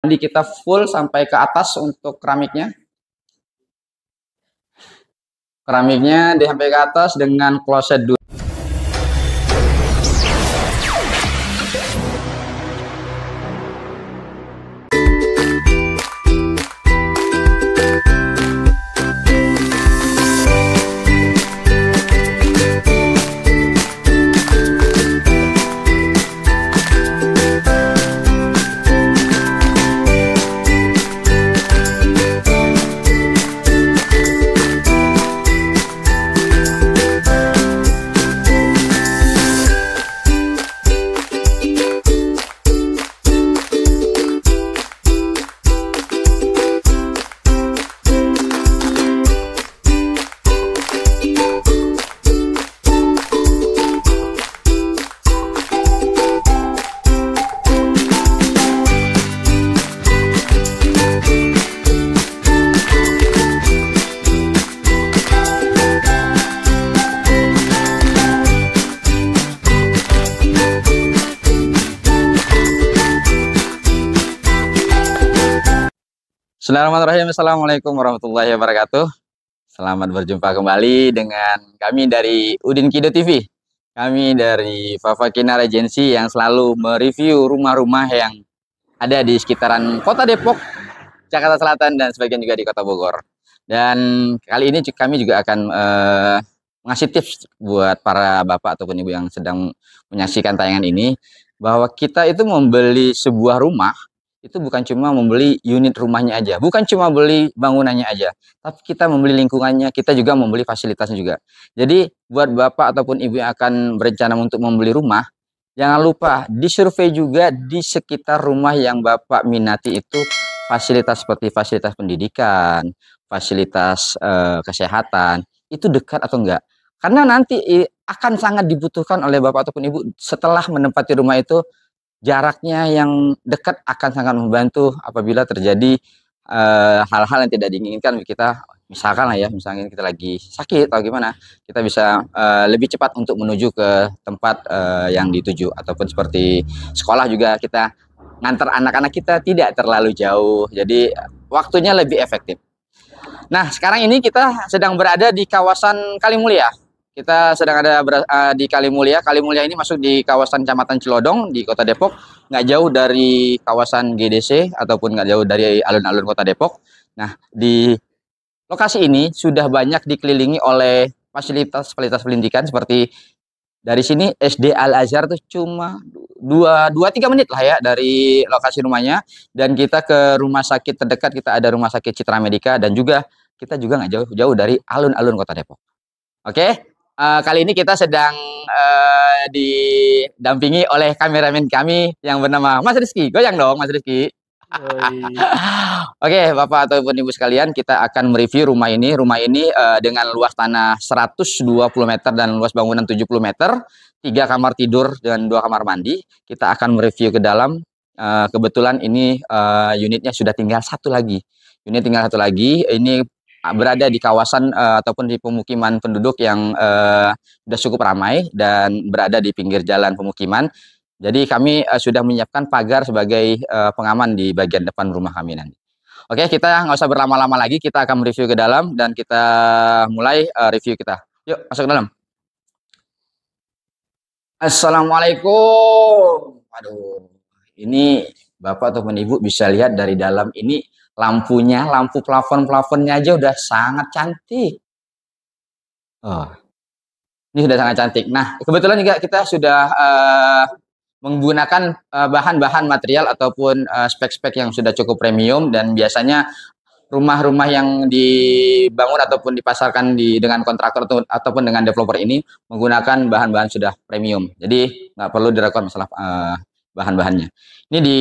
Nanti kita full sampai ke atas untuk keramiknya. Keramiknya sampai ke atas dengan kloset dulu. Bismillahirrahmanirrahim. Assalamualaikum warahmatullahi wabarakatuh. Selamat berjumpa kembali dengan kami dari Udin Kido TV. Kami dari Fafa Kinar Agency yang selalu mereview rumah-rumah yang ada di sekitaran Kota Depok, Jakarta Selatan, dan sebagian juga di Kota Bogor. Dan kali ini kami juga akan ngasih tips buat para bapak ataupun ibu yang sedang menyaksikan tayangan ini, bahwa kita itu membeli sebuah rumah itu bukan cuma membeli unit rumahnya aja, bukan cuma beli bangunannya aja, tapi kita membeli lingkungannya, kita juga membeli fasilitasnya juga. Jadi buat bapak ataupun ibu yang akan berencana untuk membeli rumah, jangan lupa disurvei juga di sekitar rumah yang bapak minati itu fasilitas seperti fasilitas pendidikan, fasilitas kesehatan, itu dekat atau enggak. Karena nanti akan sangat dibutuhkan oleh bapak ataupun ibu setelah menempati rumah itu. Jaraknya yang dekat akan sangat membantu apabila terjadi hal-hal yang tidak diinginkan kita, misalkan lah ya, misalnya kita lagi sakit atau gimana, kita bisa lebih cepat untuk menuju ke tempat yang dituju, ataupun seperti sekolah juga kita ngantar anak-anak kita tidak terlalu jauh, jadi waktunya lebih efektif. Nah, sekarang ini kita sedang berada di kawasan Kalimulia. Kita sedang ada di Kalimulia. Kalimulia ini masuk di kawasan Kecamatan Cilodong di Kota Depok, nggak jauh dari kawasan GDC ataupun nggak jauh dari alun-alun Kota Depok. Nah, di lokasi ini sudah banyak dikelilingi oleh fasilitas-fasilitas pendidikan seperti dari sini SD Al Azhar tuh cuma 2-3 menit lah ya dari lokasi rumahnya, dan kita ke rumah sakit terdekat kita ada Rumah Sakit Citra Medica, dan juga kita juga nggak jauh-jauh dari alun-alun Kota Depok. Oke. Kali ini kita sedang didampingi oleh kameramen kami yang bernama Mas Rizky. Goyang dong, Mas Rizky. Oke, Bapak ataupun Ibu sekalian, kita akan mereview rumah ini. Rumah ini dengan luas tanah 120 meter dan luas bangunan 70 meter, 3 kamar tidur dan 2 kamar mandi. Kita akan mereview ke dalam. Kebetulan ini unitnya sudah tinggal satu lagi. Unit tinggal satu lagi. Ini berada di kawasan ataupun di pemukiman penduduk yang sudah cukup ramai dan berada di pinggir jalan pemukiman. Jadi kami sudah menyiapkan pagar sebagai pengaman di bagian depan rumah kami nanti. Oke, kita nggak usah berlama-lama lagi, kita akan mereview ke dalam dan kita mulai review kita. Yuk, masuk ke dalam. Assalamualaikum. Aduh, ini Bapak ataupun Ibu bisa lihat dari dalam ini. Lampunya, lampu plafon-plafonnya aja udah sangat cantik. Oh, ini sudah sangat cantik. Nah, kebetulan juga kita sudah menggunakan bahan-bahan material ataupun spek-spek yang sudah cukup premium, dan biasanya rumah-rumah yang dibangun ataupun dipasarkan dengan kontraktor ataupun dengan developer ini menggunakan bahan-bahan sudah premium. Jadi nggak perlu diragukan masalah bahan-bahannya. Ini di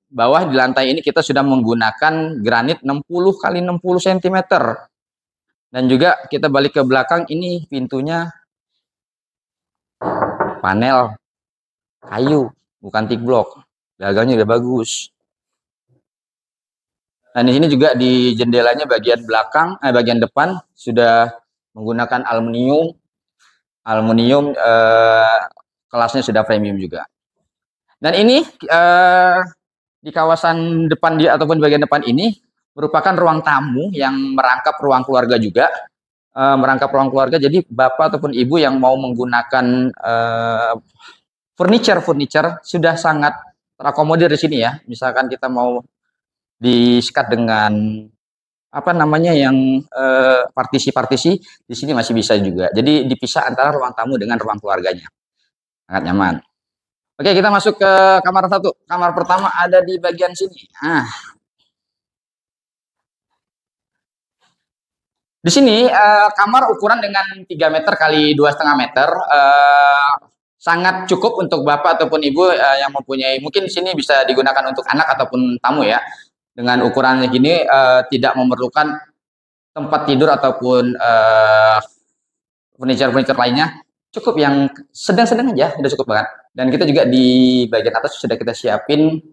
bawah di lantai ini kita sudah menggunakan granit 60 kali 60 cm. Dan juga kita balik ke belakang, ini pintunya panel kayu, bukan teak block. Gagalnya udah bagus. Dan di sini juga di jendelanya bagian belakang, bagian depan sudah menggunakan aluminium. Aluminium kelasnya sudah premium juga. Dan ini di kawasan depan dia ataupun bagian depan ini merupakan ruang tamu yang merangkap ruang keluarga juga, merangkap ruang keluarga. Jadi bapak ataupun ibu yang mau menggunakan furniture sudah sangat terakomodir di sini ya. Misalkan kita mau di-sekat dengan apa namanya yang partisi-partisi, di sini masih bisa juga. Jadi dipisah antara ruang tamu dengan ruang keluarganya. Sangat nyaman. Oke, kita masuk ke kamar satu. Kamar pertama ada di bagian sini. Di sini kamar ukuran dengan 3 meter kali 2,5 meter, sangat cukup untuk bapak ataupun ibu yang mempunyai, mungkin di sini bisa digunakan untuk anak ataupun tamu ya. Dengan ukuran gini tidak memerlukan tempat tidur ataupun furniture lainnya, cukup yang sedang-sedang aja udah cukup banget. Dan kita juga di bagian atas sudah kita siapin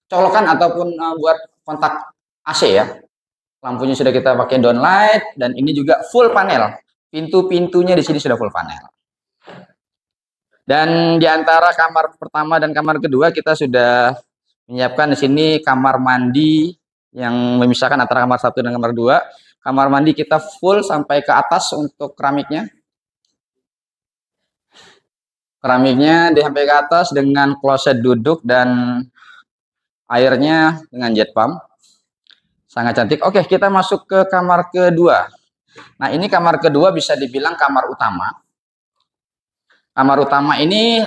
colokan ataupun buat kontak AC ya. Lampunya sudah kita pakai downlight dan ini juga full panel. Pintu-pintunya di sini sudah full panel. Dan di antara kamar pertama dan kamar kedua kita sudah menyiapkan di sini kamar mandi yang memisahkan antara kamar satu dan kamar dua. Kamar mandi kita full sampai ke atas untuk keramiknya. Keramiknya sampai ke atas dengan kloset duduk dan airnya dengan jet pump. Sangat cantik. Oke, kita masuk ke kamar kedua. Nah, ini kamar kedua bisa dibilang kamar utama. Kamar utama ini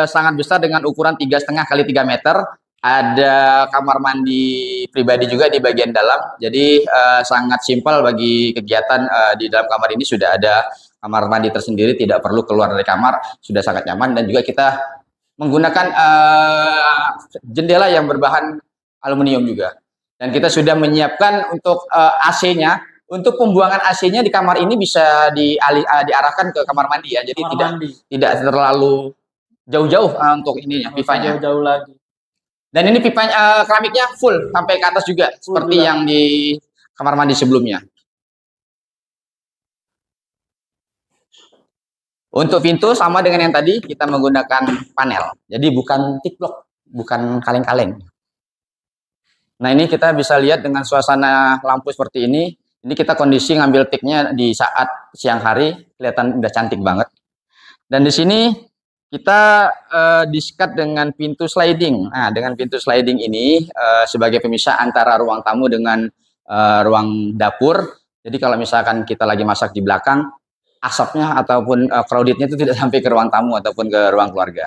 sangat besar dengan ukuran 3,5 kali 3 meter. Ada kamar mandi pribadi juga di bagian dalam. Jadi sangat simpel bagi kegiatan di dalam kamar ini sudah ada kamar mandi tersendiri, tidak perlu keluar dari kamar, sudah sangat nyaman. Dan juga kita menggunakan jendela yang berbahan aluminium juga. Dan kita sudah menyiapkan untuk AC-nya, untuk pembuangan AC-nya di kamar ini bisa diarahkan ke kamar mandi ya. Jadi tidak terlalu jauh-jauh untuk ininya, pipanya. Jauh-jauh lagi. Dan ini pipa keramiknya full sampai ke atas juga, seperti yang di kamar mandi sebelumnya. Untuk pintu sama dengan yang tadi, kita menggunakan panel. Jadi bukan thick block, bukan kaleng-kaleng. Nah, ini kita bisa lihat dengan suasana lampu seperti ini. Ini kita kondisi ngambil tiknya di saat siang hari, kelihatan udah cantik banget. Dan di sini kita di-sekat dengan pintu sliding. Nah, dengan pintu sliding ini sebagai pemisah antara ruang tamu dengan ruang dapur. Jadi kalau misalkan kita lagi masak di belakang, asapnya ataupun crowdednya itu tidak sampai ke ruang tamu ataupun ke ruang keluarga.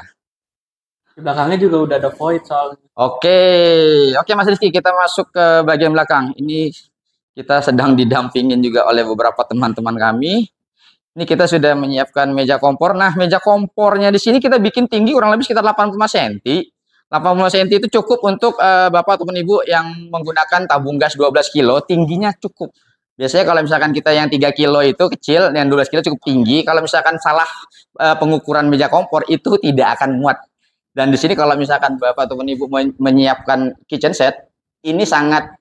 Di belakangnya juga udah ada void soalnya. Oke Mas Rizky, kita masuk ke bagian belakang. Ini kita sedang didampingin juga oleh beberapa teman-teman kami. Ini kita sudah menyiapkan meja kompor. Nah, meja kompornya di sini kita bikin tinggi kurang lebih sekitar 85 cm. 85 cm itu cukup untuk bapak ataupun ibu yang menggunakan tabung gas 12 kilo, tingginya cukup. Biasanya kalau misalkan kita yang 3 kilo itu kecil, yang 12 kilo cukup tinggi. Kalau misalkan salah pengukuran meja kompor itu tidak akan muat. Dan di sini kalau misalkan bapak ataupun ibu menyiapkan kitchen set, ini sangat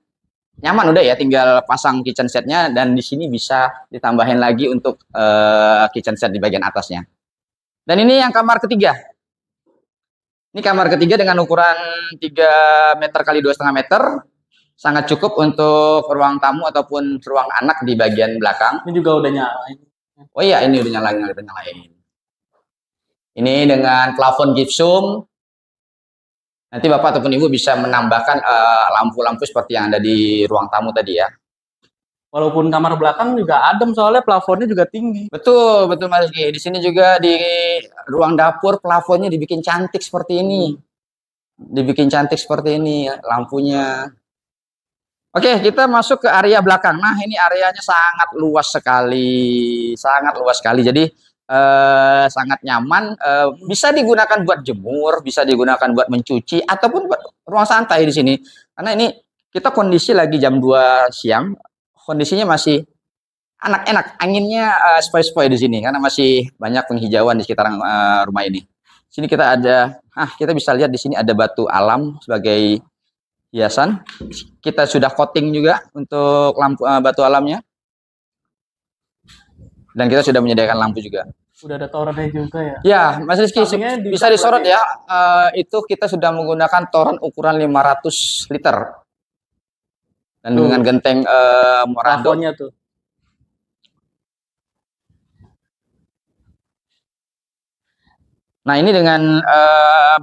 nyaman udah ya, tinggal pasang kitchen setnya dan di sini bisa ditambahin lagi untuk kitchen set di bagian atasnya. Dan ini yang kamar ketiga. Ini kamar ketiga dengan ukuran 3 meter kali 2,5 meter. Sangat cukup untuk ruang tamu ataupun ruang anak di bagian belakang. Ini juga udah nyala. Oh iya, ini udah nyalain. Ini dengan plafon gypsum. Nanti bapak ataupun ibu bisa menambahkan lampu-lampu seperti yang ada di ruang tamu tadi ya. Walaupun kamar belakang juga adem soalnya plafonnya juga tinggi. Betul Mas Rizky. Di sini juga di ruang dapur plafonnya dibikin cantik seperti ini. Lampunya. Oke, kita masuk ke area belakang. Nah, ini areanya sangat luas sekali. Jadi sangat nyaman, bisa digunakan buat jemur, bisa digunakan buat mencuci ataupun buat ruang santai di sini. Karena ini kita kondisi lagi jam 2 siang, kondisinya masih enak, anginnya sepoi-sepoi di sini karena masih banyak penghijauan di sekitaran rumah ini. Sini kita ada, kita bisa lihat di sini ada batu alam sebagai hiasan. Kita sudah coating juga untuk lampu batu alamnya. Dan kita sudah menyediakan lampu juga. Udah ada torennya juga ya. Ya, Mas Rizky, Sampingnya bisa disorot ya. Itu kita sudah menggunakan toren ukuran 500 liter. Dan Tuh, dengan genteng Morado. plafonnya tuh. Nah, ini dengan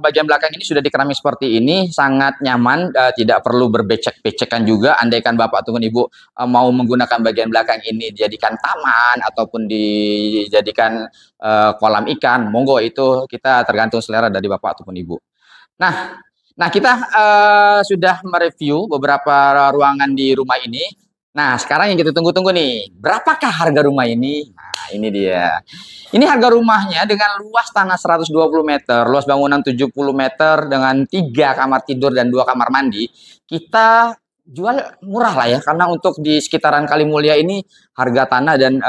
bagian belakang ini sudah dikeramik seperti ini, sangat nyaman, tidak perlu berbecek-becekan juga. Andaikan Bapak ataupun Ibu mau menggunakan bagian belakang ini dijadikan taman ataupun dijadikan kolam ikan, monggo, itu kita tergantung selera dari Bapak ataupun Ibu. Nah, kita sudah mereview beberapa ruangan di rumah ini. Nah, sekarang yang kita tunggu-tunggu nih, berapakah harga rumah ini? Nah, ini dia. Ini harga rumahnya dengan luas tanah 120 meter, luas bangunan 70 meter dengan 3 kamar tidur dan 2 kamar mandi. Kita jual murah lah ya, karena untuk di sekitaran Kalimulia ini harga tanah dan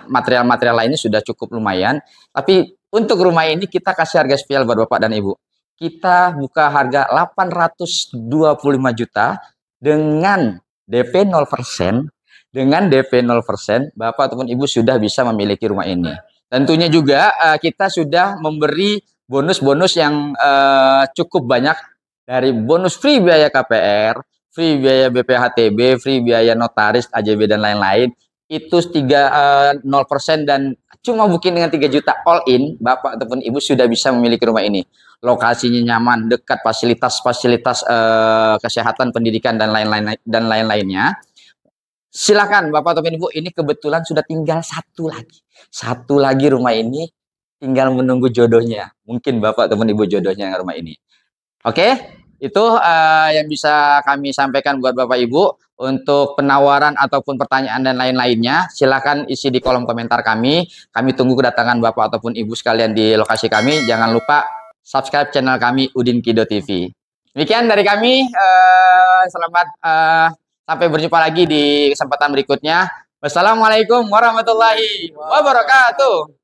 material-material lainnya sudah cukup lumayan. Tapi untuk rumah ini kita kasih harga spesial buat Bapak dan Ibu. Kita buka harga 825 juta dengan DP 0%. Dengan DP 0%, Bapak ataupun Ibu sudah bisa memiliki rumah ini. Tentunya juga kita sudah memberi bonus-bonus yang cukup banyak, dari bonus free biaya KPR, free biaya BPHTB, free biaya notaris, AJB dan lain-lain. Itu 0% dan cuma booking dengan 3 juta all in, Bapak ataupun Ibu sudah bisa memiliki rumah ini. Lokasinya nyaman, dekat fasilitas-fasilitas kesehatan, pendidikan dan lain-lainnya. Silakan Bapak ataupun Ibu, ini kebetulan sudah tinggal satu lagi rumah ini, tinggal menunggu jodohnya. Mungkin Bapak ataupun Ibu jodohnya rumah ini. Oke, itu yang bisa kami sampaikan buat Bapak Ibu. Untuk penawaran ataupun pertanyaan dan lain-lainnya, silakan isi di kolom komentar kami. Kami tunggu kedatangan Bapak ataupun Ibu sekalian di lokasi kami. Jangan lupa subscribe channel kami Udin Kido TV. Demikian dari kami. Selamat sampai berjumpa lagi di kesempatan berikutnya. Wassalamualaikum warahmatullahi wabarakatuh.